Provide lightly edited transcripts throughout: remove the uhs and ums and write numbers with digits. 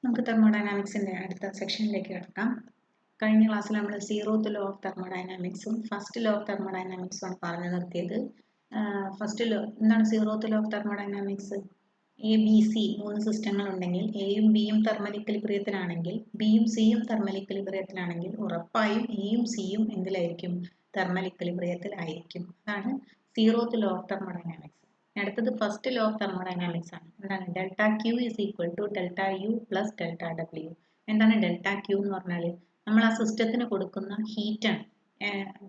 നമുക്ക് തെർമോഡൈനാമിക്സിൻ്റെ അടുത്ത സെക്ഷനിലേക്ക് കിടക്കാം. കഴിഞ്ഞ ക്ലാസ്സിൽ നമ്മൾ സീറോത്ത് ലോ ഓഫ് തെർമോഡൈനാമിക്സും ഫസ്റ്റ് ലോ ഓഫ് തെർമോഡൈനാമിക്സും ആണ് പറഞ്ഞു നിർത്തിയത്. ഫസ്റ്റ് ലോ എന്താണ് zeroth law of thermodynamics? A B C മൂന്ന് സിസ്റ്റങ്ങൾ ഉണ്ടെങ്കിൽ എയും ബിയും തെർമൽ ഇക്വിലിബ്രിയത്തിലാണെങ്കിൽ ബിയും സിയും തെർമൽ ഇക്വിലിബ്രിയത്തിലാണെങ്കിൽ ഉറപ്പായും എയും സിയും എന്തിലായിരിക്കും? തെർമൽ ഇക്വിലിബ്രിയത്തിലായിരിക്കും. അതാണ് സീറോത്ത് ലോ ഓഫ് തെർമോഡൈനാമിക്സ്. അടുത്തത് ഫസ്റ്റ് ലോ ഓഫ് തെർമോഡൈനാമിക്സ് ആണ്. എന്താണ്? Delta Q is equal to delta U plus delta W. എന്താണ് ഡെൽറ്റ ക്യൂ എന്ന് പറഞ്ഞാൽ? നമ്മൾ ആ സിസ്റ്റത്തിന് കൊടുക്കുന്ന ഹീറ്റാണ്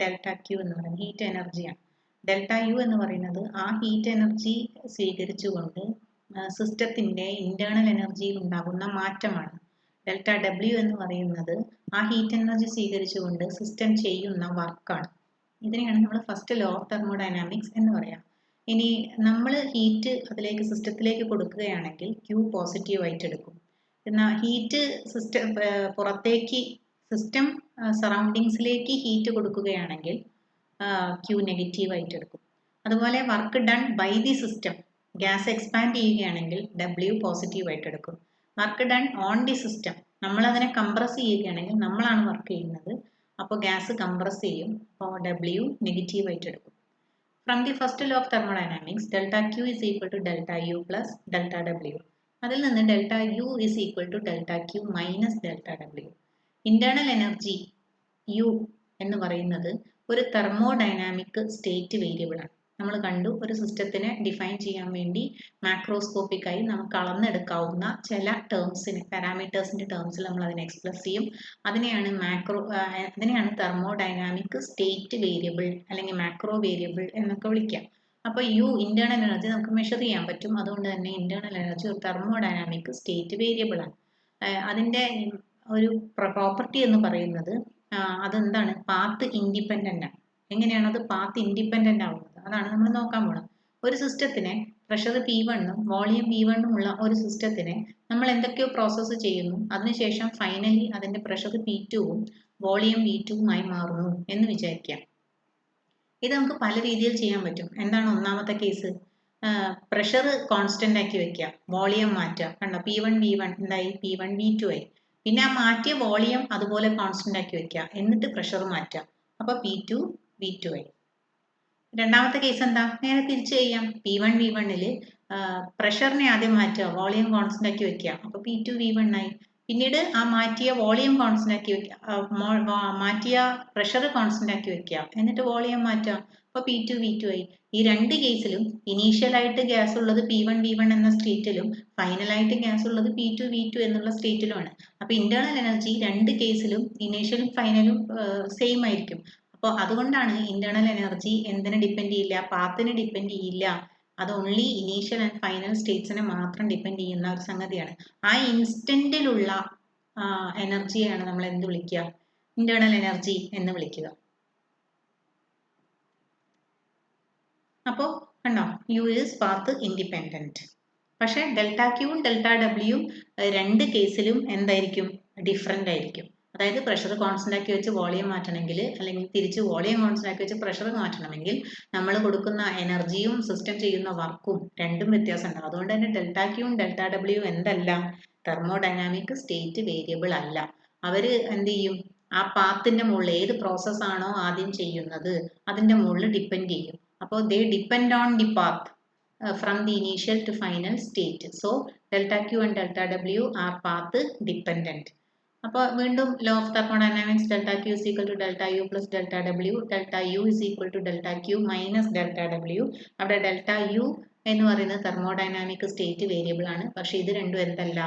ഡെൽറ്റ ക്യൂ എന്ന് പറയുന്നത്. ഹീറ്റ് എനർജിയാണ്. ഡെൽറ്റ യു എന്ന് പറയുന്നത് ആ ഹീറ്റ് എനർജി സ്വീകരിച്ചുകൊണ്ട് സിസ്റ്റത്തിൻ്റെ ഇൻറ്റേർണൽ എനർജിയിൽ ഉണ്ടാകുന്ന മാറ്റമാണ്. ഡെൽറ്റ ഡബ്ല്യു എന്ന് പറയുന്നത് ആ ഹീറ്റ് എനർജി സ്വീകരിച്ചുകൊണ്ട് സിസ്റ്റം ചെയ്യുന്ന വർക്കാണ്. ഇതിനെയാണ് നമ്മൾ ഫസ്റ്റ് ലോ ഓഫ് തെർമോഡൈനാമിക്സ് എന്ന് പറയാം. ഇനി നമ്മൾ ഹീറ്റ് അതിലേക്ക് സിസ്റ്റത്തിലേക്ക് കൊടുക്കുകയാണെങ്കിൽ ക്യൂ പോസിറ്റീവ് ആയിട്ട് എടുക്കും. എന്നാൽ ഹീറ്റ് സിസ്റ്റം പുറത്തേക്ക് സിസ്റ്റം സറൗണ്ടിങ്സിലേക്ക് ഹീറ്റ് കൊടുക്കുകയാണെങ്കിൽ ക്യൂ നെഗറ്റീവ് ആയിട്ട് എടുക്കും. അതുപോലെ work done by the system, gas expand ചെയ്യുകയാണെങ്കിൽ ഡബ്ല്യു പോസിറ്റീവ് ആയിട്ട് എടുക്കും. Work done on the system, നമ്മളതിനെ കംപ്രസ് ചെയ്യുകയാണെങ്കിൽ നമ്മളാണ് വർക്ക് ചെയ്യുന്നത്, അപ്പോൾ ഗ്യാസ് കംപ്രസ് ചെയ്യും, അപ്പോൾ ഡബ്ല്യു നെഗറ്റീവ് ആയിട്ട് എടുക്കും. From the first law of thermodynamics, delta Q is equal to delta U plus delta W. അതിൽ നിന്ന് delta U is equal to delta Q minus delta W. Internal energy U എന്ന് പറയുന്നത് ഒരു thermodynamic state variable ആണ്. നമ്മൾ കണ്ടു, ഒരു സിസ്റ്റത്തിനെ define ചെയ്യാൻ വേണ്ടി മാക്രോസ്കോപ്പിക്കായി നമുക്ക് അളന്നെടുക്കാവുന്ന ചില ടേംസിന്, പാരാമീറ്റേഴ്സിൻ്റെ ടേംസിൽ നമ്മൾ അതിനെ എക്സ്പ്രസ് ചെയ്യും. അതിനെയാണ് തെർമോഡൈനാമിക് സ്റ്റേറ്റ് വേരിയബിൾ അല്ലെങ്കിൽ മാക്രോ വേരിയബിൾ എന്നൊക്കെ വിളിക്കാം. അപ്പോൾ യു ഇന്റേണൽ എനർജി നമുക്ക് മെഷർ ചെയ്യാൻ പറ്റും. അതുകൊണ്ട് തന്നെ ഇന്റേണൽ എനർജി ഒരു തെർമോഡൈനാമിക് സ്റ്റേറ്റ് വേരിയബിൾ ആണ്. അതിൻ്റെ ഒരു പ്രോപ്പർട്ടി എന്ന് പറയുന്നത് അതെന്താണ്? പാത്ത് ഇൻഡിപെൻഡൻ്റ് ആണ്. എങ്ങനെയാണ് അത് പാത്ത് ഇൻഡിപെൻഡൻ്റ് ആവുന്നത്? അതാണ് നമ്മൾ നോക്കാൻ പോകുന്നത്. ഒരു സിസ്റ്റത്തിനെ പ്രഷർ P1 വോളിയം V1 ഉള്ള ഒരു സിസ്റ്റത്തിനെ നമ്മൾ എന്തൊക്കെയോ പ്രോസസ്സ് ചെയ്യുന്നു, അതിനുശേഷം ഫൈനലി അതിൻ്റെ പ്രഷർ P2 വോളിയം V2 മാറുന്നു എന്ന് വിചാരിക്കാം. ഇത് നമുക്ക് പല രീതിയിൽ ചെയ്യാൻ പറ്റും. എന്താണ് ഒന്നാമത്തെ കേസ്? പ്രഷർ കോൺസ്റ്റന്റ് ആക്കി വെക്കുക, വോളിയം മാറ്റുക. കണ്ടോ, P1 V1 എന്തായി? P1 V2 ആയി. പിന്നെ ആ മാറ്റിയ വോളിയം അതുപോലെ കോൺസ്റ്റന്റ് ആക്കി വെക്കുക, എന്നിട്ട് പ്രഷർ മാറ്റുക, അപ്പോൾ P2 V2 ആയി. രണ്ടാമത്തെ കേസ് എന്താ? നേരെ തിരിച്ചു ചെയ്യാം. P1 V1 പ്രഷറിനെ ആദ്യം മാറ്റുക, വോളിയം കോൺസ്റ്റന്റ് ആക്കി വെക്കുക, അപ്പോൾ P2 V1 ആയി. പിന്നീട് ആ മാറ്റിയ വോളിയം കോൺസ്റ്റന്റ് ആക്കി വെക്കുക, മാറ്റിയ പ്രഷർ കോൺസ്റ്റന്റ് ആക്കി വെക്കുക, എന്നിട്ട് വോളിയം മാറ്റുക, അപ്പോൾ P2 V2 ആയി. ഈ രണ്ട് കേസിലും ഇനീഷ്യലായിട്ട് ഗ്യാസ് ഉള്ളത് P1 V1 എന്ന സ്റ്റേറ്റിലും ഫൈനലായിട്ട് ഗ്യാസ് ഉള്ളത് P2 V2 എന്നുള്ള സ്റ്റേറ്റിലുമാണ്. അപ്പോൾ ഇന്റേണൽ എനർജി രണ്ട് കേസിലും ഇനീഷ്യലും ഫൈനലും സെയിം ആയിരിക്കും. അപ്പോൾ അതുകൊണ്ടാണ് ഇന്റേണൽ എനർജി എന്തിനെ ഡിപ്പെൻഡ് ചെയ്യില്ല? പാത്തിനെ ഡിപ്പെൻഡ് ചെയ്യില്ല. അത് ഓൺലി ഇനീഷ്യൽ ആൻഡ് ഫൈനൽ സ്റ്റേറ്റ്സിനെ മാത്രം ഡിപ്പെൻഡ് ചെയ്യുന്ന ഒരു സംഗതിയാണ്. ആ ഇൻസ്റ്റന്റിലുള്ള എനർജിയാണ് നമ്മൾ എന്ത് വിളിക്കുക? ഇന്റേണൽ എനർജി എന്ന് വിളിക്കുക. അപ്പോൾ കണ്ടോ, യു ഈസ് പാത്ത് ഇൻഡിപെൻഡന്റ്. പക്ഷേ ഡെൽറ്റ ക്യൂവും ഡെൽറ്റ ഡബ്ല്യൂവും രണ്ട് കേസിലും എന്തായിരിക്കും? ഡിഫറെൻ്റ് ആയിരിക്കും. അതായത് പ്രഷർ കോൺസ്റ്റന്റ് ആക്കി വെച്ച് വോളിയം മാറ്റണമെങ്കിൽ, അല്ലെങ്കിൽ തിരിച്ച് വോളിയം കോൺസ്റ്റന്റ് ആക്കി വെച്ച് പ്രഷർ മാറ്റണമെങ്കിൽ നമ്മൾ കൊടുക്കുന്ന എനർജിയും സിസ്റ്റം ചെയ്യുന്ന വർക്കും രണ്ടും വ്യത്യാസം ഉണ്ടാവും. അതുകൊണ്ട് തന്നെ ഡെൽറ്റ ക്യൂവും ഡെൽറ്റ ഡബ്ല്യൂ എന്തല്ല? തെർമോഡൈനാമിക് സ്റ്റേറ്റ് വേരിയബിൾ അല്ല. അവർ എന്ത് ചെയ്യും? ആ പാത്തിന്റെ മുകളിൽ ഏത് പ്രോസസ്സാണോ ആദ്യം ചെയ്യുന്നത് അതിന്റെ മുകളിൽ ഡിപ്പെൻഡ് ചെയ്യും. അപ്പോൾ ദേ depend on the path from the initial to final state. So delta Q and delta W are path dependent. അപ്പോൾ വീണ്ടും law of thermodynamics delta Q is equal to delta U plus delta W. Delta U is equal to delta Q minus delta W. അവിടെ delta U എന്ന് പറയുന്നത് thermodynamic state variable ആണ്. പക്ഷെ ഇത് രണ്ടും എന്തല്ല?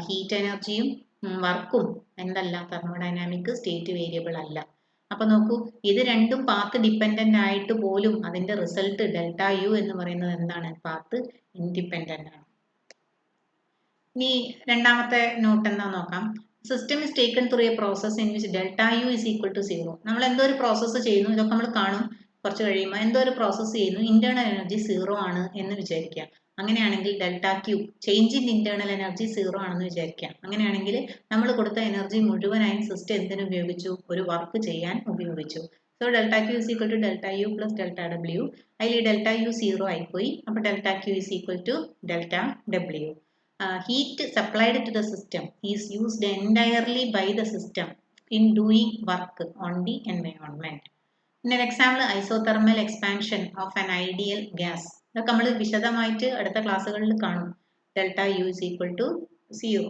ഹീറ്റ് എനർജിയും വർക്കും എന്തല്ല? തെർമോഡൈനാമിക് സ്റ്റേറ്റ് വേരിയബിൾ അല്ല. അപ്പൊ നോക്കൂ, ഇത് രണ്ടും പാത്ത് ഡിപ്പെൻഡന്റ് ആയിട്ട് പോലും അതിന്റെ റിസൾട്ട് ഡെൽറ്റ യു എന്ന് പറയുന്നത് എന്താണ്? പാത്ത് ഇൻഡിപെൻഡന്റ് ആണ്. ഇനി രണ്ടാമത്തെ നോട്ട് എന്താ നോക്കാം. System is taken through a process in which delta U is equal to 0. നമ്മൾ എന്തോ ഒരു പ്രോസസ്സ് ചെയ്യുന്നു, ഇതൊക്കെ നമ്മൾ കാണും കുറച്ച് കഴിയുമ്പോൾ. എന്തോ ഒരു പ്രോസസ്സ് ചെയ്യുന്നു, ഇന്റേണൽ എനർജി 0 ആണ് എന്ന് വിചാരിക്കുക. അങ്ങനെയാണെങ്കിൽ delta Q, change in internal energy 0 ആണെന്ന് വിചാരിക്കാം. അങ്ങനെയാണെങ്കിൽ നമ്മൾ കൊടുത്ത എനർജി മുഴുവനായും സിസ്റ്റം എന്തിനു ഉപയോഗിച്ചു? ഒരു വർക്ക് ചെയ്യാൻ ഉപയോഗിച്ചു. So delta Q is equal to delta U plus delta W. അതിൽ ഡെൽറ്റ യു 0 ആയിപ്പോയി. അപ്പോൾ delta Q is equal to delta W. heat supplied to the system is used entirely by the system in doing work on the environment. In an example, isothermal expansion of an ideal gas. ഇതൊക്കെ നമ്മൾ വിശദമായിട്ട് അടുത്ത ക്ലാസ്സുകളിൽ കാണും. Delta U is equal to 0.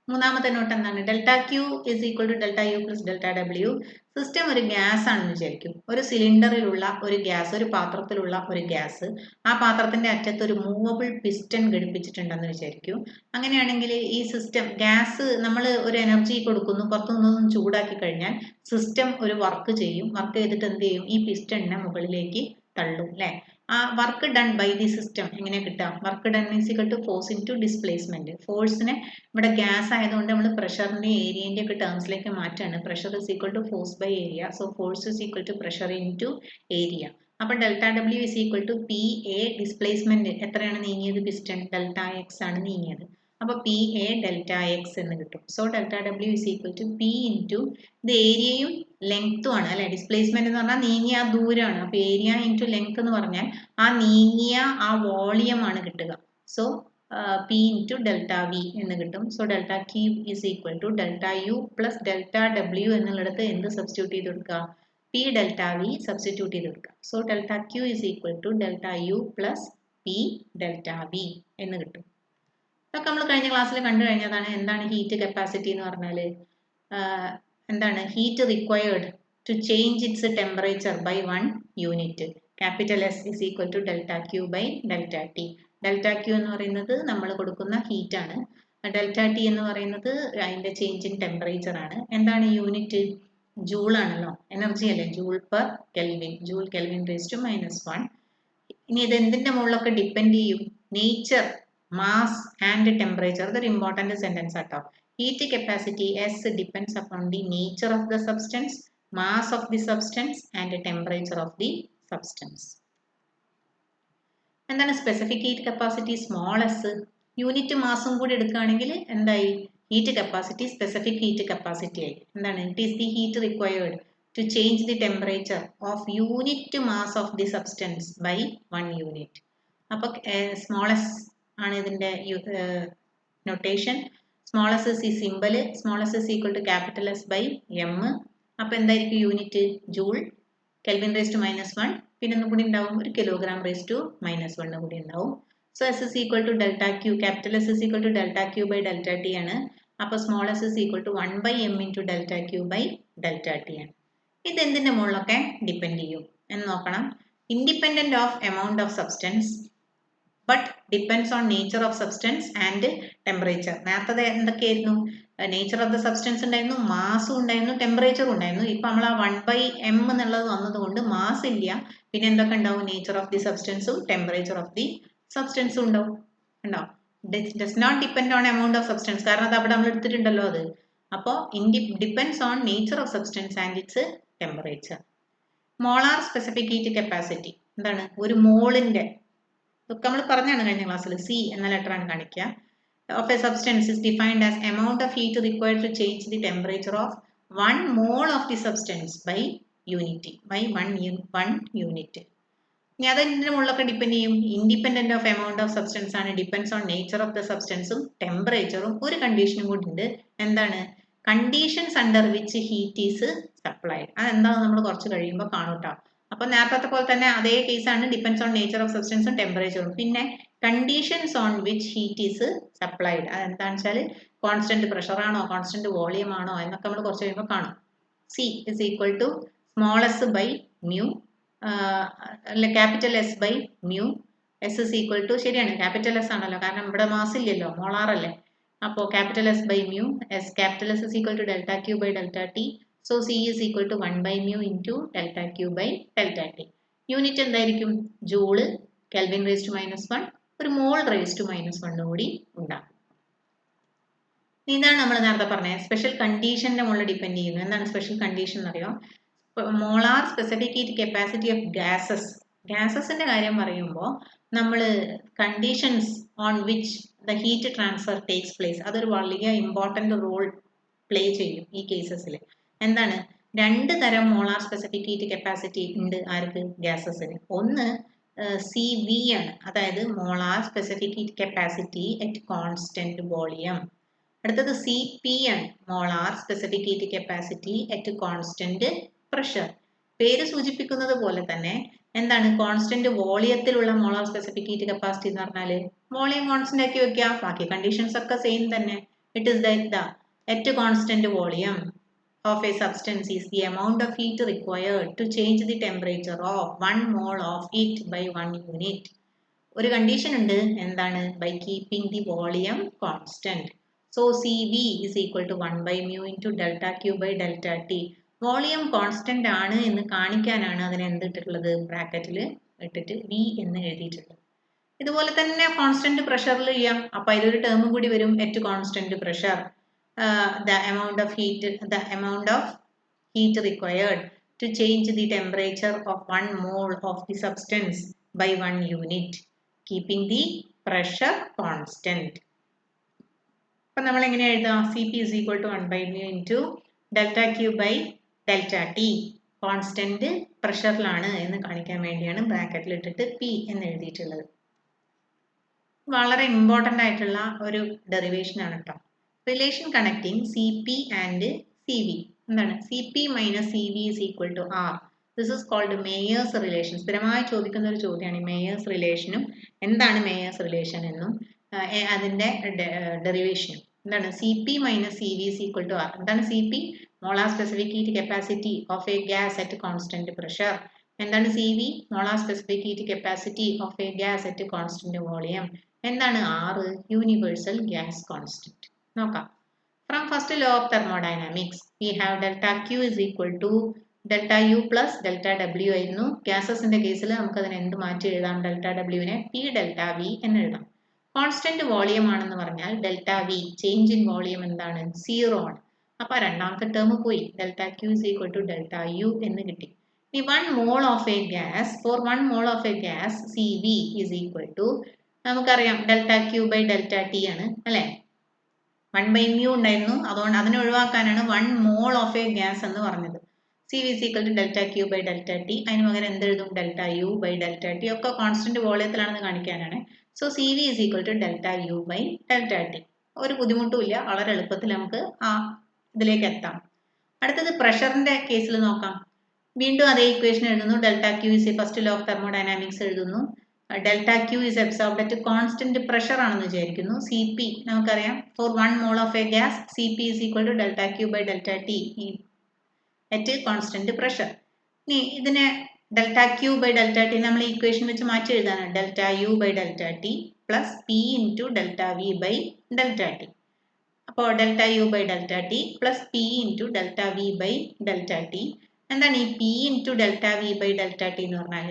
മൂന്നാമത്തെ note എന്താണ്? Delta Q is equal to delta U plus delta W. System ഒരു gas ആണെന്ന് വിചാരിക്കും. ഒരു സിലിണ്ടറിലുള്ള ഒരു ഗ്യാസ്, ഒരു പാത്രത്തിലുള്ള ഒരു ഗ്യാസ്, ആ പാത്രത്തിന്റെ അറ്റത്ത് ഒരു മൂവബിൾ പിസ്റ്റൺ ഘടിപ്പിച്ചിട്ടുണ്ടെന്ന് വിചാരിക്കും. അങ്ങനെയാണെങ്കിൽ ഈ സിസ്റ്റം ഗ്യാസ് നമ്മൾ ഒരു എനർജി കൊടുക്കുന്നു, പുറത്തുനിന്നൊന്നും ചൂടാക്കി കഴിഞ്ഞാൽ സിസ്റ്റം ഒരു വർക്ക് ചെയ്യും. വർക്ക് ചെയ്തിട്ട് എന്ത് ചെയ്യും? ഈ പിസ്റ്റണിനെ മുകളിലേക്ക് തള്ളും അല്ലെ? ആ work done by the system എങ്ങനെ കിട്ടാം? Work done is equal to force into displacement. ഫോഴ്സിനെ ഇവിടെ ഗ്യാസ് ആയതുകൊണ്ട് നമ്മൾ പ്രഷറിന്റെ ഏരിയന്റെ ഒക്കെ ടേംസിലേക്ക് മാറ്റാണ്. Pressure is equal to force by area. So force is equal to pressure into area. അപ്പൊ delta W is equal to P A displacement എത്രയാണ് നീങ്ങിയത്? പിസ്റ്റൺ ഡെൽറ്റ എക്സ് ആണ് നീങ്ങിയത്. അപ്പൊ പി എ ഡെൽറ്റ എക്സ് എന്ന് കിട്ടും. So delta W is equal to P into ഇത് ഏരിയയും ലെങ്ത്തും ആണ് അല്ലെ? ഡിസ്പ്ലേസ്മെന്റ് എന്ന് പറഞ്ഞാൽ നീങ്ങിയ ആ ദൂരമാണ്. അപ്പൊ ഏരിയ ഇൻറ്റു ലെങ്ത് എന്ന് പറഞ്ഞാൽ ആ നീങ്ങിയ ആ വോളിയം ആണ് കിട്ടുക. So P into delta V എന്ന് കിട്ടും. So delta Q is equal to delta U plus delta W എന്നുള്ളിടത്ത് എന്ത് സബ്സ്റ്റിറ്റ്യൂട്ട് ചെയ്ത് കൊടുക്കുക? പി ഡെൽറ്റ വി സബ്സ്റ്റിറ്റ്യൂട്ട് ചെയ്ത് കൊടുക്കുക. So delta Q is equal to delta U plus P delta V എന്ന് കിട്ടും. ഇതൊക്കെ നമ്മൾ കഴിഞ്ഞ ക്ലാസ്സിൽ കണ്ടു കഴിഞ്ഞതാണ്. എന്താണ് ഹീറ്റ് കപ്പാസിറ്റി എന്ന് പറഞ്ഞാൽ? എന്താണ് heat required to change its temperature by 1 unit. Capital S is equal to delta Q by delta T. Delta Q എന്ന് പറയുന്നത് നമ്മൾ കൊടുക്കുന്ന ഹീറ്റ് ആണ്. ഡെൽറ്റ ടി എന്ന് പറയുന്നത് അതിന്റെ ചേഞ്ച് ഇൻ ടെമ്പറേച്ചർ ആണ്. എന്താണ് യൂണിറ്റ്? ജൂൾ ആണല്ലോ, എനർജി അല്ലേ? Joule per kelvin. Joule kelvin raise to -1. ഇനി ഇത് എന്തിന്റെ മുകളിലൊക്കെ ഡിപ്പെൻഡ് ചെയ്യും? Nature, mass and temperature. ഇതൊരു ഇമ്പോർട്ടന്റ് സെന്റൻസ് ആട്ടോ. Heat capacity S depends upon the nature of the substance, mass of the substance and the temperature of the substance. എന്താണ് specific heat capacity? Small S. Unit മാസും കൂടി എടുക്കുകയാണെങ്കിൽ എന്തായി? Heat capacity specific heat capacity ആയി. എന്താണ്? It is the heat required to change the temperature of unit mass of the substance by 1 unit. അപ്പോൾ small S ആണ് ഇതിന്റെ നൊട്ടേഷൻ. സ്മോൾ എസ് ഇസ് ഈ simple. Small S is equal to capital S by M. അപ്പൊ എന്തായിരിക്കും unit? Joule. Kelvin raise to -1. പിന്നെ ഒന്നും കൂടി ഉണ്ടാവും, ഒരു കിലോഗ്രാം റേസ് ടു -1 കൂടി ഉണ്ടാവും. So S is equal to delta Q. Capital S is equal to delta Q by delta T ആണ്. അപ്പൊ small S is equal to 1 by M into delta Q by delta T ആണ്. ഇത് എന്തിന്റെ മുകളിലൊക്കെ depend ചെയ്യും എന്ന് നോക്കണം. Independent of amount of substance but depends on nature of substance and temperature. നേരത്തെ എന്തൊക്കെയായിരുന്നു? നേച്ചർ ഓഫ് ദ സബ്സ്റ്റൻസ് ഉണ്ടായിരുന്നു, മാസും ഉണ്ടായിരുന്നു, ടെമ്പറേച്ചറും ഉണ്ടായിരുന്നു. ഇപ്പൊ നമ്മൾ ആ 1 ബൈ എം എന്നുള്ളത് വന്നതുകൊണ്ട് മാസ് ഇല്ല. പിന്നെ എന്തൊക്കെ ഉണ്ടാവും? നേച്ചർ ഓഫ് ദി സബ്സ്റ്റൻസും ടെമ്പറേച്ചർ ഓഫ് ദി സബ്സ്റ്റൻസും ഉണ്ടാവും. ഉണ്ടാവും. Does not depend on amount of substance, കാരണം അത് അവിടെ നമ്മൾ എടുത്തിട്ടുണ്ടല്ലോ അത്. അപ്പോൾ depends on nature of substance and its temperature. Molar specific heat capacity എന്താണ്? ഒരു മോളിന്റെ ഇതൊക്കെ നമ്മൾ പറഞ്ഞാണ് കഴിഞ്ഞ ക്ലാസ്സിൽ. സി എന്ന ലെറ്റർ ആണ് കാണിക്കുക. Of a substance is defined as amount of heat required to change the temperature of 1 mole of the substance by unit by 1 unit. ഇനി അതിൻ്റെ മുകളിലൊക്കെ ഡിപ്പെൻഡ് ചെയ്യും. Independent of amount of substance ആണ്. Depends on nature of the സബ്സ്റ്റൻസും ടെമ്പറേച്ചറും. ഒരു കണ്ടീഷനും കൂടി ഉണ്ട്. എന്താണ്? Conditions under which heat is supplied. അതെന്താണെന്ന് നമ്മൾ കുറച്ച് കഴിയുമ്പോൾ കാണൂട്ടോ. അപ്പൊ നേരത്തെ പോലെ തന്നെ അതേ കേസാണ്. ഡിപ്പെൻഡ്സ് ഓൺ നേച്ചർ ഓഫ് സബ്സ്റ്റൻസും ടെമ്പറേച്ചറും. പിന്നെ conditions on which heat is supplied. അതെന്താണെന്ന് വെച്ചാൽ കോൺസ്റ്റന്റ് പ്രഷർ ആണോ, കോൺസ്റ്റന്റ് വോളിയം ആണോ എന്നൊക്കെ നമ്മൾ കുറച്ച് കഴിയുമ്പോൾ കാണും. C is equal to small S by mu, അല്ല capital S by mu. S is equal to, ശരിയാണ് ക്യാപിറ്റൽ എസ് ആണല്ലോ, കാരണം ഇവിടെ മാസ് ഇല്ലല്ലോ, മോളാർ അല്ലേ. അപ്പോൾ capital S by mu. Capital S is equal to delta Q by delta T. So C is equal to 1 by mu into delta Q by delta T. Unit എന്തായിരിക്കും? Joule. Kelvin raise to -1. ഒരു മോൾ raise to -1 കൂടി ഉണ്ടാകും. ഇതാണ് നമ്മൾ നേരത്തെ പറഞ്ഞത്. Special കണ്ടീഷന്റെ മുകളിൽ depend ചെയ്യുന്നു. എന്താണ് സ്പെഷ്യൽ കണ്ടീഷൻ എന്നറിയോ? Molar specific heat capacity of gases. ഗ്യാസസിന്റെ കാര്യം പറയുമ്പോൾ നമ്മൾ conditions on which the heat transfer takes place, അതൊരു വലിയ ഇമ്പോർട്ടന്റ് റോൾ പ്ലേ ചെയ്യും ഈ കേസസിൽ. എന്താണ്? 2 തരം മോളാർ സ്പെസിഫിക് ഹീറ്റ് കപ്പാസിറ്റി ഉണ്ട് ആർക്ക്? ഗ്യാസസിന്. ഒന്ന് സി വി ആണ്, അതായത് molar specific heat capacity at constant volume. അടുത്തത് സി പി ആണ്, molar specific heat capacity at constant pressure. പേര് സൂചിപ്പിക്കുന്നത് പോലെ തന്നെ എന്താണ് കോൺസ്റ്റന്റ് വോളിയത്തിലുള്ള മോളാർ സ്പെസിഫിക് ഹീറ്റ് കപ്പാസിറ്റി എന്ന് പറഞ്ഞാൽ വോളിയം കോൺസ്റ്റന്റ് ആക്കി വെക്കുക, ബാക്കി കണ്ടീഷൻസ് ഒക്കെ സെയിം തന്നെ. It is the at constant volume of a substance is the amount of heat required to change the temperature of 1 mole of it by 1 unit. ഒരു condition ഉണ്ട്, എന്താണ്? by keeping the volume constant. So Cv is equal to 1 by mu into delta Q by delta T. Volume constant ആണ് എന്ന് കാണിക്കാനാണ് അതിനെ എന്തിട്ടുള്ളത്, ബ്രാക്കറ്റിൽ ഇട്ടിട്ട് V എന്ന് എഴുതിയിട്ടുള്ളത്. ഇതുപോലെ തന്നെ കോൺസ്റ്റന്റ് പ്രഷറിൽ ചെയ്യാം. അപ്പൊ അതിലൊരു ടേം കൂടി വരും, at constant pressure the amount of heat required to change the temperature of 1 mole of the substance by 1 unit, keeping the pressure constant. അപ്പോൾ നമ്മൾ എങ്ങനെ എഴുതാം? Cp is equal to 1 by mu into delta Q by delta T. Constant പ്രഷറിലാണ് എന്ന് കാണിക്കാൻ വേണ്ടിയാണ് ബ്രാക്കറ്റിൽ ഇട്ടിട്ട് P എന്ന് എഴുതിയിട്ടുള്ളത്. വളരെ ഇമ്പോർട്ടൻ്റ് ആയിട്ടുള്ള ഒരു ഡെറിവേഷൻ ആണ് കേട്ടോ. Relation connecting Cp and Cv. എന്താണ്? Cp minus Cv is equal to R. This is called Mayer's relation. സ്ഥിരമായി ചോദിക്കുന്ന ഒരു ചോദ്യമാണ് മേയേഴ്സ് റിലേഷനും എന്താണ് മേയേഴ്സ് റിലേഷൻ എന്നും അതിൻ്റെ ഡെറിവേഷനും. എന്താണ്? Cp minus Cv is equal to R. എന്താണ് Cp? Molar specific heat capacity of a gas at constant pressure. എന്താണ് Cv? Molar specific heat capacity of a gas at constant volume. എന്താണ് R? Universal gas constant. നോക്കാം. From first law of thermodynamics we have delta Q is equal to delta U plus delta W ആയിരുന്നു. ഗ്യാസസിന്റെ കേസിൽ നമുക്ക് അതിനെ എന്ത് മാറ്റി എഴുതാം? ഡെൽറ്റ ഡബ്ല്യുവിനെ പി ഡെൽറ്റ വി എന്ന് എഴുതാം. കോൺസ്റ്റന്റ് വോളിയം ആണെന്ന് പറഞ്ഞാൽ delta V change in volume എന്താണ്? 0 ആണ്. അപ്പൊ രണ്ടാമത്തെ ടേം പോയി, delta Q is equal to delta U എന്ന് കിട്ടി. ഇനി 1 mole of a gas, for 1 mole of a gas C V is equal to നമുക്കറിയാം delta Q by delta T ആണ് അല്ലെ. 1 by mu ഉണ്ടായിരുന്നു, അതുകൊണ്ട് അതിനെ ഒഴിവാക്കാനാണ് 1 മോൾ ഓഫ് എ ഗ്യാസ് എന്ന് പറഞ്ഞത്. Cv is equal to delta Q by delta T. അതിന് പകരം എന്തെഴുതും? Delta U by delta T. ഒക്കെ കോൺസ്റ്റന്റ് വോളിയത്തിലാണെന്ന് കാണിക്കാനാണ്. So Cv is equal to delta U by delta T. ഒരു ബുദ്ധിമുട്ടും ഇല്ല, വളരെ എളുപ്പത്തിൽ നമുക്ക് ആ ഇതിലേക്ക് എത്താം. അടുത്തത് പ്രഷറിന്റെ കേസിൽ നോക്കാം. വീണ്ടും അതേ ഇക്വേഷൻ എഴുതുന്നു. Delta Q is first law of thermodynamics എഴുതുന്നു. Delta Q is absorbed at constant pressure ആണെന്ന് വിചാരിക്കുന്നു. സി പി നമുക്കറിയാം, for 1 mole of a gas C P is equal to delta Q by delta T at constant pressure. ഇനി ഇതിനെ delta Q by delta T നമ്മൾ ഈ equation വെച്ച് മാറ്റി എഴുതാനാണ്. Delta U by delta T plus P into delta V by delta T. അപ്പോൾ delta U by delta T plus P into delta V by delta T. എന്താണ് ഈ P into delta V by delta T എന്ന് പറഞ്ഞാൽ?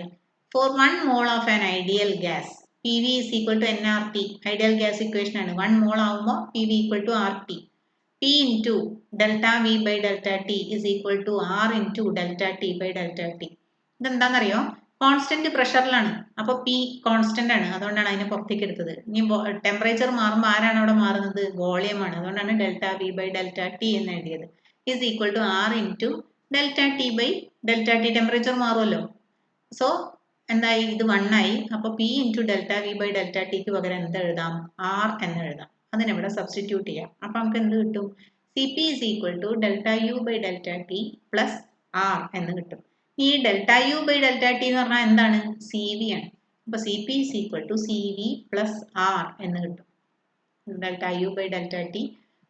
For 1 mole of an ideal gas, PV is equal to nRT. Ideal gas equation ആണ്. 1 mole ആവുമ്പോൾ PV equal to RT. P into delta V by delta T is equal to R into delta T by delta T. ഇതെന്താണെന്നറിയോ? Constant പ്രഷറിലാണ്. അപ്പോൾ P constant ആണ്, അതുകൊണ്ടാണ് അതിനെ പുറത്തേക്ക് എടുത്തത്. ഇനി ടെമ്പറേച്ചർ മാറുമ്പോൾ ആരാണ് അവിടെ മാറുന്നത്? വോളിയം ആണ്. അതുകൊണ്ടാണ് delta V by delta T എന്ന് എഴുതിയത്. is equal to R into delta T by delta T. Temperature മാറുമല്ലോ. സോ എന്തായി? ഇത് 1 ആയി. അപ്പോൾ P into delta V by delta ടിക്ക് പകരം എന്ത് എഴുതാം? ആർ എന്ന് എഴുതാം. അതിനിവിടെ സബ്സ്റ്റിറ്റ്യൂട്ട് ചെയ്യാം. അപ്പോൾ നമുക്ക് എന്ത് കിട്ടും? C P is equal to delta U by delta T plus R എന്ന് കിട്ടും. ഈ delta U by delta T എന്ന് പറഞ്ഞാൽ എന്താണ്? സി വി ആണ്. അപ്പോൾ C P is equal to C V plus R എന്ന് കിട്ടും. Delta U by delta T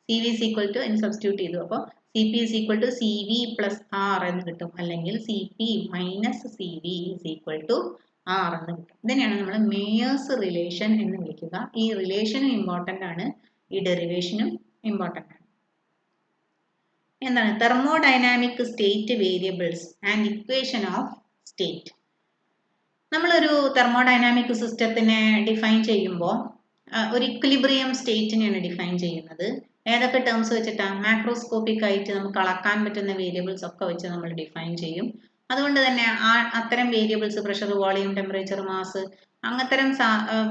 C V is equal to എന്ന് സബ്സ്റ്റിറ്റ്യൂട്ട് ചെയ്തു. അപ്പോൾ C P is equal to C V plus R എന്ന് കിട്ടും. അല്ലെങ്കിൽ C P minus C V is equal to R എന്ന് കിട്ടും. ഇതിനെയാണ് നമ്മൾ മേയേഴ്സ് റിലേഷൻ എന്ന് വിളിക്കുക. ഈ റിലേഷനും ഇമ്പോർട്ടൻ്റ് ആണ്, ഈ ഡെറിവേഷനും ഇമ്പോർട്ടൻ്റ് ആണ്. എന്താണ് thermodynamic state variables and equation of state? നമ്മളൊരു തെർമോഡൈനാമിക് സിസ്റ്റത്തിനെ ഡിഫൈൻ ചെയ്യുമ്പോൾ ഒരു ഇക്വിലിബ്രിയം സ്റ്റേറ്റിനെയാണ് ഡിഫൈൻ ചെയ്യുന്നത്. ഏതൊക്കെ ടേംസ് വെച്ചിട്ടാണ്? മാക്രോസ്കോപ്പിക് ആയിട്ട് നമുക്ക് അളക്കാൻ പറ്റുന്ന വേരിയബിൾസ് ഒക്കെ വെച്ച് നമ്മൾ ഡിഫൈൻ ചെയ്യും. അതുകൊണ്ട് തന്നെ അത്തരം variables pressure, volume, temperature, mass, അങ്ങത്തരം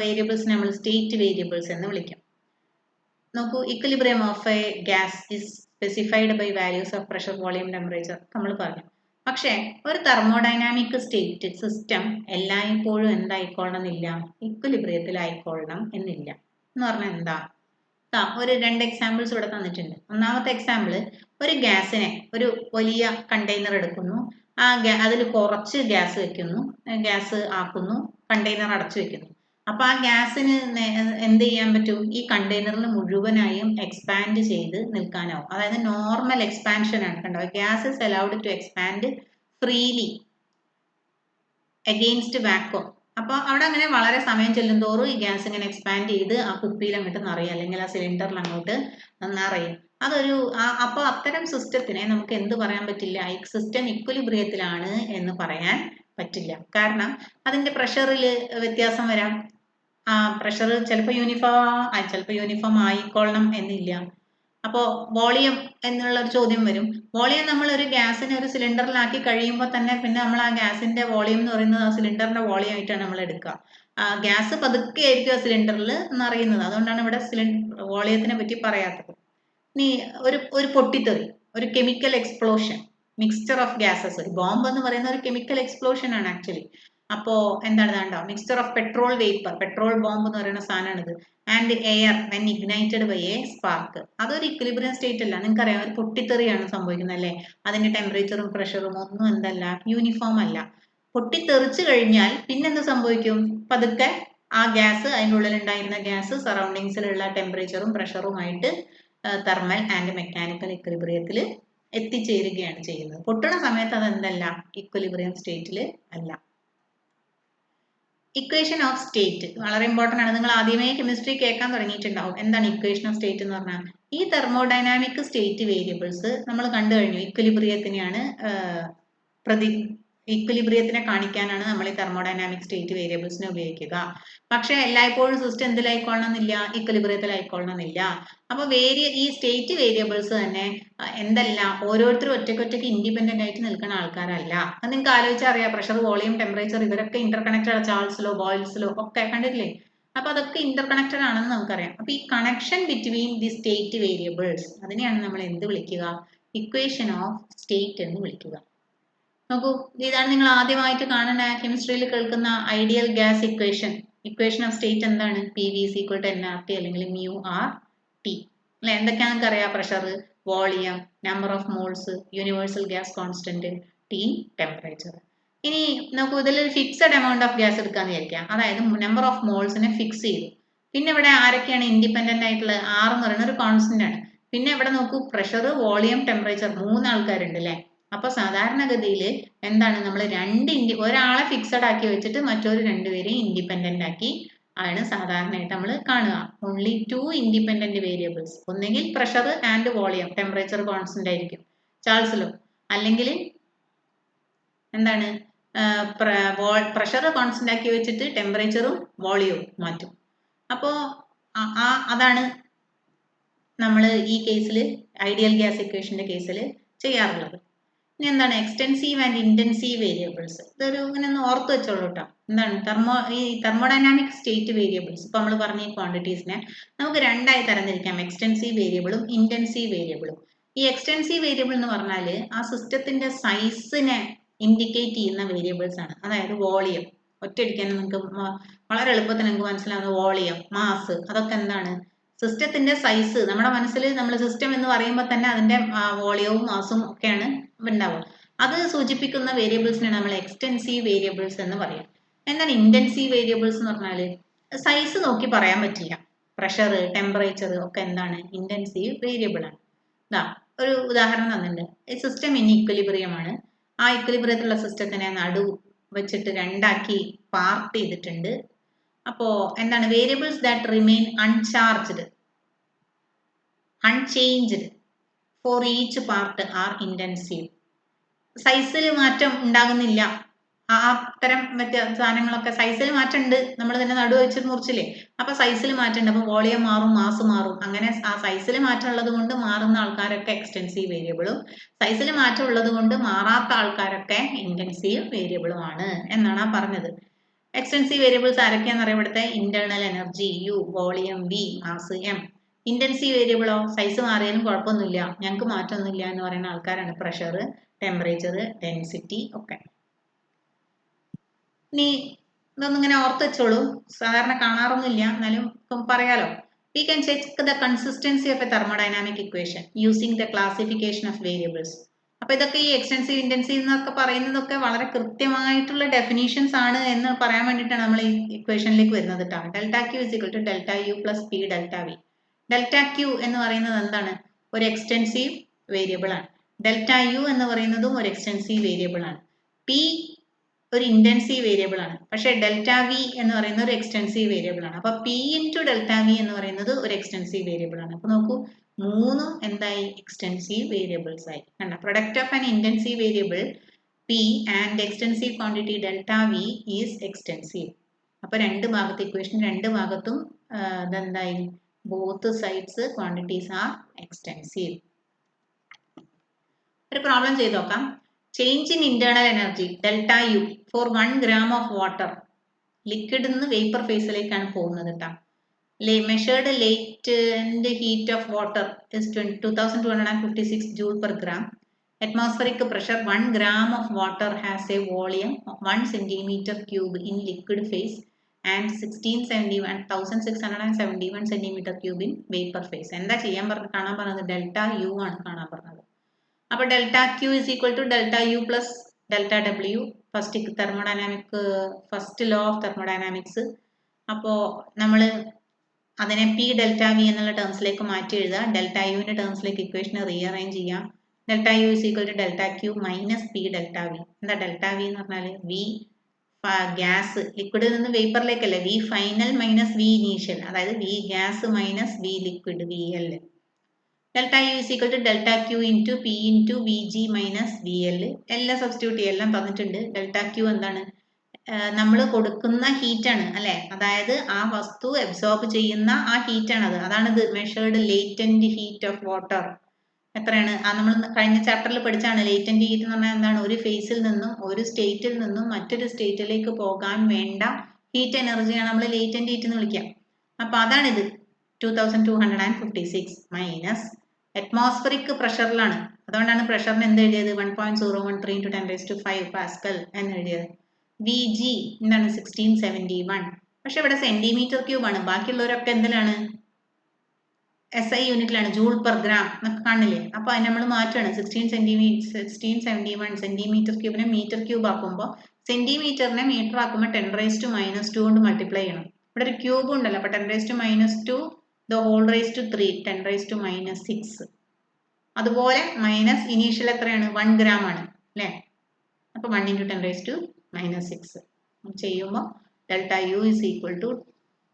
വേരിയബിൾസ് നമ്മൾ സ്റ്റേറ്റ് വേരിയബിൾസ് എന്ന് വിളിക്കും. നോക്കൂ, equilibrium of a gas is specified by values of pressure, volume, temperature നമ്മൾ പറഞ്ഞു. പക്ഷെ ഒരു തെർമോഡൈനാമിക് സ്റ്റേറ്റ് സിസ്റ്റം എല്ലായ്പ്പോഴും എന്തായിക്കൊള്ളണമെന്നില്ല, ഇക്വിലിബ്രിയത്തിലായിക്കൊള്ളണം എന്നില്ല. എന്ന് പറഞ്ഞാൽ എന്താ? ഒരു 2 എക്സാമ്പിൾസ് ഇവിടെ തന്നിട്ടുണ്ട്. ഒന്നാമത്തെ എക്സാമ്പിൾ, ഒരു ഗ്യാസിനെ ഒരു വലിയ കണ്ടെയ്നർ എടുക്കുന്നു, അതിൽ കുറച്ച് ഗ്യാസ് വെക്കുന്നു, ഗ്യാസ് ആക്കുന്നു, കണ്ടെയ്നർ അടച്ചു വെക്കുന്നു. അപ്പൊ ആ ഗ്യാസിന് എന്ത് ചെയ്യാൻ പറ്റും? ഈ കണ്ടെയ്നറിൽ മുഴുവനായും എക്സ്പാൻഡ് ചെയ്ത് നിൽക്കാനാവും. അതായത് നോർമൽ എക്സ്പാൻഷൻ ആണ്. കണ്ടോ, gas is allowed to expand freely against vacuum. അപ്പൊ അവിടെ അങ്ങനെ വളരെ സമയം ചെല്ലുന്തോറും ഈ ഗ്യാസ് ഇങ്ങനെ എക്സ്പാൻഡ് ചെയ്ത് ആ കുപ്പിയിൽ അങ്ങോട്ട് നിറയും, അല്ലെങ്കിൽ ആ സിലിണ്ടറിൽ അങ്ങോട്ട് നിറയും. അതൊരു അപ്പൊ അത്തരം സിസ്റ്റത്തിനെ നമുക്ക് എന്ത് പറയാൻ പറ്റില്ല? സിസ്റ്റം ഇക്വിലിബ്രിയത്തിലാണ് എന്ന് പറയാൻ പറ്റില്ല. കാരണം അതിന്റെ പ്രഷറിൽ വ്യത്യാസം വരാം. പ്രഷർ ചിലപ്പോൾ യൂണിഫോം ആയിക്കൊള്ളണം എന്നില്ല. അപ്പോൾ വോളിയം എന്നുള്ള ഒരു ചോദ്യം വരും. വോളിയം നമ്മൾ ഒരു ഗ്യാസിനെ ഒരു സിലിണ്ടറിലാക്കി കഴിയുമ്പോൾ തന്നെ പിന്നെ നമ്മൾ ആ ഗ്യാസിന്റെ വോളിയം എന്ന് പറയുന്നത് ആ സിലിണ്ടറിന്റെ വോളിയം ആയിട്ടാണ് നമ്മൾ എടുക്കുക. ഗ്യാസ് പതുക്കെ ആയിരിക്കും ആ സിലിണ്ടറിൽ നിറയുന്നത്. അതുകൊണ്ടാണ് ഇവിടെ വോളിയത്തിനെ പറ്റി പറയാത്തത്. ഇനി ഒരു പൊട്ടിത്തെറി, ഒരു chemical explosion, mixture of gases. ഒരു ബോംബ് എന്ന് പറയുന്ന ഒരു കെമിക്കൽ എക്സ്പ്ലോഷൻ ആണ് ആക്ച്വലി. അപ്പോ എന്താണ് വേണ്ട, mixture of petrol vapour, petrol bomb എന്ന് പറയുന്ന സാധനമാണിത്. And air when ignited by a spark. അതൊരു ഇക്വിലിബ്രിയം സ്റ്റേറ്റ് അല്ല. നിങ്ങൾക്കറിയാം, ഒരു പൊട്ടിത്തെറിയാണ് സംഭവിക്കുന്നത് അല്ലേ? അതിന്റെ ടെമ്പറേച്ചറും പ്രഷറും ഒന്നും എന്തല്ല, യൂണിഫോം അല്ല. പൊട്ടിത്തെറിച്ചു കഴിഞ്ഞാൽ പിന്നെന്ത് സംഭവിക്കും? പതുക്കെ ആ ഗ്യാസ്, അതിൻ്റെ ഉള്ളിൽ ഉണ്ടായിരുന്ന ഗ്യാസ് സറൗണ്ടിങ്സിലുള്ള ടെമ്പറേച്ചറും പ്രഷറുമായിട്ട് തെർമൽ ആൻഡ് മെക്കാനിക്കൽ ഇക്വിലിബ്രിയത്തിൽ എത്തിച്ചേരുകയാണ് ചെയ്യുന്നത്. പൊട്ടുന്ന സമയത്ത് അത് എന്തല്ല, ഇക്വിലിബ്രിയം സ്റ്റേറ്റിൽ അല്ല. ഇക്വേഷൻ ഓഫ് സ്റ്റേറ്റ് വളരെ ഇമ്പോർട്ടൻ്റ് ആണ്. നിങ്ങൾ ആദ്യമേ കെമിസ്ട്രി കേൾക്കാൻ തുടങ്ങിയിട്ടുണ്ടാവും. എന്താണ് ഇക്വേഷൻ ഓഫ് സ്റ്റേറ്റ് എന്ന് പറഞ്ഞാൽ? ഈ തെർമോഡൈനാമിക് സ്റ്റേറ്റ് വേരിയബിൾസ് നമ്മൾ കണ്ടു കഴിഞ്ഞു. ഇക്വിലിബ്രിയത്തിനെയാണ് ഇക്വിലിബ്രിയത്തിനെ കാണിക്കാനാണ് നമ്മൾ ഈ തെർമോഡൈനാമിക് സ്റ്റേറ്റ് വേരിയബിൾസിനെ ഉപയോഗിക്കുക. പക്ഷെ എല്ലായ്പ്പോഴും സിസ്റ്റം എന്തിലായിക്കൊള്ളണമെന്നില്ല, ഇക്വിലിബ്രിയത്തിലായിക്കൊള്ളണമെന്നില്ല. അപ്പൊ ഈ സ്റ്റേറ്റ് വേരിയബിൾസ് തന്നെ എന്തല്ല, ഓരോരുത്തരും ഒറ്റയ്ക്കൊറ്റയ്ക്ക് ഇൻഡിപെൻഡന്റ് ആയിട്ട് നിൽക്കുന്ന ആൾക്കാരല്ല. അത് നിങ്ങൾക്ക് ആലോചിച്ചാൽ അറിയാം. പ്രഷർ, വോളിയം, ടെമ്പറേച്ചർ ഇവരൊക്കെ interconnected. Charles law, boils law ഒക്കെ കണ്ടിട്ടില്ലേ? അപ്പൊ അതൊക്കെ ഇന്റർകണക്റ്റഡ് ആണെന്ന് നമുക്കറിയാം. അപ്പൊ ഈ connection between the state variables, അതിനെയാണ് നമ്മൾ എന്ത് വിളിക്കുക? ഇക്വേഷൻ ഓഫ് സ്റ്റേറ്റ് എന്ന് വിളിക്കുക. നോക്കൂ, ഇതാണ് നിങ്ങൾ ആദ്യമായിട്ട് കാണുന്ന കെമിസ്ട്രിയിൽ കേൾക്കുന്ന ideal gas equation. Equation of state എന്താണ്? PV = nRT അല്ലെങ്കിൽ μRT അല്ലെ? എന്തൊക്കെയാ നിങ്ങൾക്ക് അറിയാം? Pressure, volume, number of moles, universal gas constant, T temperature. ഇനി നോക്കൂ, ഇതിൽ ഫിക്സഡ് എമൗണ്ട് ഓഫ് ഗ്യാസ് എടുക്കാന്ന് വിചാരിക്കാം. അതായത് നമ്പർ ഓഫ് മോൾസിനെ ഫിക്സ് ചെയ്തു. പിന്നെ ഇവിടെ ആരൊക്കെയാണ് ഇൻഡിപെൻഡന്റ് ആയിട്ടുള്ളത്? R എന്ന് പറയുന്ന ഒരു കോൺസ്റ്റന്റ് ആണ്. പിന്നെ ഇവിടെ നോക്കൂ, പ്രഷർ, വോളിയം, ടെമ്പറേച്ചർ, 3 ആൾക്കാരുണ്ട് അല്ലെ? അപ്പൊ സാധാരണഗതിയിൽ എന്താണ്, നമ്മൾ ഒരാളെ ഫിക്സഡ് ആക്കി വെച്ചിട്ട് മറ്റൊരു 2 പേരെയും ഇൻഡിപെൻഡന്റ് ആക്കി ആണ് സാധാരണയായിട്ട് നമ്മൾ കാണുക. Only 2 independent variables. ഒന്നെങ്കിൽ pressure and volume, temperature constant ആയിരിക്കും ചാൾസ് ലോ. അല്ലെങ്കിൽ എന്താണ്, പ്രഷർ കോൺസ്റ്റന്റ് ആക്കി വെച്ചിട്ട് ടെമ്പറേച്ചറും വോളിയവും മാറ്റും. അപ്പോ അതാണ് നമ്മൾ ഈ കേസിൽ ഐഡിയൽ ഗ്യാസ് ഇക്വേഷന്റെ കേസിൽ ചെയ്യാറുള്ളത്. ഇനി എന്താണ് എക്സ്റ്റെൻസീവ് ആൻഡ് ഇന്റൻസീവ് വേരിയബിൾസ്? ഇതൊരു ഇങ്ങനെ ഒന്ന് ഓർത്ത് വെച്ചോളൂ കേട്ടോ. എന്താണ് തെർമോഡൈനാമിക് സ്റ്റേറ്റ് വേരിയബിൾസ്? ഇപ്പൊ നമ്മൾ പറഞ്ഞ ഈ ക്വാണ്ടിറ്റീസിനെ നമുക്ക് രണ്ടായി തരംതിരിക്കാം, എക്സ്റ്റെൻസീവ് വേരിയബിളും ഇന്റൻസീവ് വേരിയബിളും. ഈ എക്സ്റ്റെൻസീവ് വേരിയബിൾ എന്ന് പറഞ്ഞാൽ ആ സിസ്റ്റത്തിന്റെ സൈസിനെ ഇൻഡിക്കേറ്റ് ചെയ്യുന്ന വേരിയബിൾസ് ആണ്. അതായത് വോളിയം, ഒറ്റയടിക്കാൻ നിങ്ങൾക്ക് വളരെ എളുപ്പത്തിൽ നിങ്ങൾക്ക് മനസ്സിലാവുന്ന വോളിയം, മാസ്, അതൊക്കെ എന്താണ്, സിസ്റ്റത്തിന്റെ സൈസ്. നമ്മുടെ മനസ്സിൽ നമ്മൾ സിസ്റ്റം എന്ന് പറയുമ്പോൾ തന്നെ അതിന്റെ വോളിയവും മാസും ഒക്കെയാണ് ഉണ്ടാവുക. അത് സൂചിപ്പിക്കുന്ന വേരിയബിൾസിനാണ് നമ്മൾ എക്സ്റ്റെൻസീവ് വേരിയബിൾസ് എന്ന് പറയാം. എന്താണ് ഇന്റൻസീവ് വേരിയബിൾസ് എന്ന് പറഞ്ഞാൽ? സൈസ് നോക്കി പറയാൻ പറ്റില്ല. പ്രഷർ, ടെമ്പറേച്ചർ ഒക്കെ എന്താണ്, ഇന്റൻസീവ് വേരിയബിൾ ആണ്. ഒരു ഉദാഹരണം തന്നിട്ടുണ്ട്. ഈ സിസ്റ്റം ഇൻ ഇക്വിലിബ്രിയം ആണ്. ആ ഇക്വിലിബ്രിയത്തിലുള്ള സിസ്റ്റത്തിനെ നടു വെച്ചിട്ട് രണ്ടാക്കി പാർട്ട് ചെയ്തിട്ടുണ്ട്. അപ്പോ എന്താണ്, variables that remain unchanged for each part are intensive. സൈസിൽ മാറ്റം ഉണ്ടാകുന്നില്ല. അത്തരം സാധനങ്ങളൊക്കെ സൈസിൽ മാറ്റം ഉണ്ട്. നമ്മൾ തന്നെ നടുവ് വെച്ചിട്ട് മുറിച്ചില്ലേ? അപ്പൊ സൈസിൽ മാറ്റം ഉണ്ട്. അപ്പൊ വോളിയം മാറും, മാസ് മാറും. അങ്ങനെ ആ സൈസിൽ മാറ്റം ഉള്ളത് കൊണ്ട് മാറുന്ന ആൾക്കാരൊക്കെ എക്സ്റ്റെൻസീവ് വേരിയബിളും, സൈസിൽ മാറ്റം ഉള്ളത് കൊണ്ട് മാറാത്ത ആൾക്കാരൊക്കെ ഇന്റൻസീവ് വേരിയബിളും ആണ് എന്നാണ് ആ പറഞ്ഞത്. എക്സ്റ്റെൻസീവ് വേരിയബിൾസ് ആരൊക്കെയാണെന്നറിയാം? ഇവിടുത്തെ internal energy U, volume V, mass M. Intensive വേരിയബിളോ? സൈസ് മാറിയാലും കുഴപ്പമൊന്നുമില്ല, ഞങ്ങൾക്ക് മാറ്റമൊന്നുമില്ല എന്ന് പറയുന്ന ആൾക്കാരാണ് പ്രഷർ, ടെമ്പറേച്ചർ, ഡെൻസിറ്റി ഒക്കെ. ഇനി ഇതൊന്നും ഇങ്ങനെ ഓർത്ത് വെച്ചോളൂ, സാധാരണ കാണാറൊന്നുമില്ല, എന്നാലും ഇപ്പം പറയാലോ. We can check the consistency of a thermodynamic equation using the classification of variables. അപ്പൊ ഇതൊക്കെ ഈ എക്സ്റ്റൻസീവ് ഇന്റൻസീവ് എന്നൊക്കെ പറയുന്നതൊക്കെ വളരെ കൃത്യമായിട്ടുള്ള ഡെഫിനീഷൻസ് ആണ് എന്ന് പറയാൻ വേണ്ടിയിട്ടാണ് നമ്മൾ ഈ ഇക്വേഷനിലേക്ക് വരുന്നത് കേട്ടോ. Delta Q is equal to delta U plus P delta V. Delta Q എന്ന് പറയുന്നത് എന്താണ്? ഒരു എക്സ്റ്റൻസീവ് വേരിയബിൾ ആണ്. ഡെൽറ്റ യു എന്ന് പറയുന്നതും ഒരു എക്സ്റ്റൻസീവ് വേരിയബിൾ ആണ്. പി ഒരു ഇന്റൻസീവ് വേരിയബിൾ ആണ്. പക്ഷെ ഡെൽറ്റ വി എന്ന് പറയുന്ന ഒരു എക്സ്റ്റൻസീവ് വേരിയബിൾ ആണ്. അപ്പൊ പി ഇൻറ്റു ഡെൽറ്റ വി എന്ന് പറയുന്നത് ഒരു എക്സ്റ്റൻസീവ് വേരിയബിൾ ആണ്. അപ്പൊ നോക്കൂ, മൂന്നും എന്തായി? എക്സ്റ്റൻസീവ് വേരിയബിൾസ് ആയി. കണ്ട, product of an intensive variable P and extensive quantity delta V is extensive. അപ്പൊ രണ്ട് ഭാഗത്ത് ഇക്വേഷൻ രണ്ട് ഭാഗത്തും ഇതെന്തായി? Both sides quantities are extensive. ഒരു പ്രോബ്ലം ചെയ്ത് നോക്കാം. Change in internal energy delta U for 1 gram of water. ലിക്വിഡിൽ നിന്ന് വേപ്പർ ഫേസിലേക്കാണ് പോകുന്നത് കേട്ടോ. Measured latent heat of water is 2256 joule per gram. Atmospheric pressure 1 gram of water has a volume of 1 centimeter cube in liquid phase and 1671 centimeter cube in vapor phase. എന്താ ചെയ്യാൻ കാണാൻ പറഞ്ഞത്? Delta U ആണ് കാണാൻ പറഞ്ഞത്. അപ്പൊ delta Q is equal to delta U plus delta W. First law of thermodynamics. അപ്പോൾ നമ്മൾ അതിനെ പി ഡെൽറ്റ വി എന്നുള്ള ടേംസിലേക്ക് മാറ്റി എഴുതുക. ഡെൽറ്റ യുവിന്റെ ടേംസിലേക്ക് ഇക്വേഷൻ റീഅറേഞ്ച് ചെയ്യാം. Delta U is equal to delta Q minus P delta V. എന്താ ഡെൽറ്റ വി എന്ന് പറഞ്ഞാൽ? വി ഗ്യാസ്, ലിക്വിഡിൽ നിന്ന് വേപ്പറിലേക്കല്ലേ, V final minus V initial, അതായത് V gas minus V liquid, V L. Delta U is equal to delta Q into P into V G minus V L. എല്ലാം substitute ചെയ്യുക, എല്ലാം തന്നിട്ടുണ്ട്. ഡെൽറ്റ ക്യൂ എന്താണ്? നമ്മൾ കൊടുക്കുന്ന ഹീറ്റാണ് അല്ലെ, അതായത് ആ വസ്തു അബ്സോർബ് ചെയ്യുന്ന ആ ഹീറ്റാണത്. അതാണിത് measured latent heat of water. എത്രയാണ്? നമ്മൾ കഴിഞ്ഞ ചാപ്റ്ററിൽ പഠിച്ചാണ്. ലേറ്റന്റ് ഹീറ്റ് എന്ന് പറഞ്ഞാൽ എന്താണ്? ഒരു ഫേസിൽ നിന്നും ഒരു സ്റ്റേറ്റിൽ നിന്നും മറ്റൊരു സ്റ്റേറ്റിലേക്ക് പോകാൻ വേണ്ട ഹീറ്റ് എനർജിയാണ് നമ്മൾ ലേറ്റന്റ് ഹീറ്റ് എന്ന് വിളിക്കുക. അപ്പൊ അതാണിത് 2256 മൈനസ് അറ്റ്മോസ്ഫറിക് പ്രഷറിലാണ്. അതുകൊണ്ടാണ് പ്രഷറിന് എന്ത് എഴുതിയത്? 1.013 × 10⁵ പാസ്കൽ എന്ന് എഴുതിയത്. വി ജി എന്താണ്? 1671. പക്ഷെ ഇവിടെ സെന്റിമീറ്റർ ക്യൂബ് ആണ്. ബാക്കിയുള്ളവരൊക്കെ എന്തിലാണ്? SI യൂണിറ്റിലാണ്, ജൂൾ പെർ ഗ്രാം എന്നൊക്കെ കാണില്ലേ. അപ്പൊ അത് നമ്മൾ മാറ്റുകയാണ്. 1671 സെന്റിമീറ്റർ ക്യൂബിനെ മീറ്റർ ക്യൂബ് ആക്കുമ്പോൾ സെന്റിമീറ്ററിനെ മീറ്റർ ആക്കുമ്പോൾ 10⁻² കൊണ്ട് മൾട്ടിപ്ലൈ ചെയ്യണം. ഇവിടെ ഒരു ക്യൂബ് ഉണ്ടല്ലോ, അപ്പൊ 10⁻², the whole raised to 3, 10⁻�6. അതുപോലെ മൈനസ് ഇനീഷ്യൽ എത്രയാണ്? 1 gram ആണ് അല്ലേ. അപ്പൊ 1 × 10⁻�6 ചെയ്യുമ്പോൾ delta U is equal to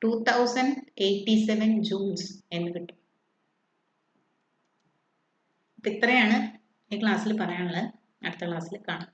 2087 joules എന്ന് കിട്ടും. അപ്പൊ ഇത്രയാണ് ഈ ക്ലാസ്സിൽ പറയാനുള്ളത്. അടുത്ത ക്ലാസ്സിൽ കാണാം.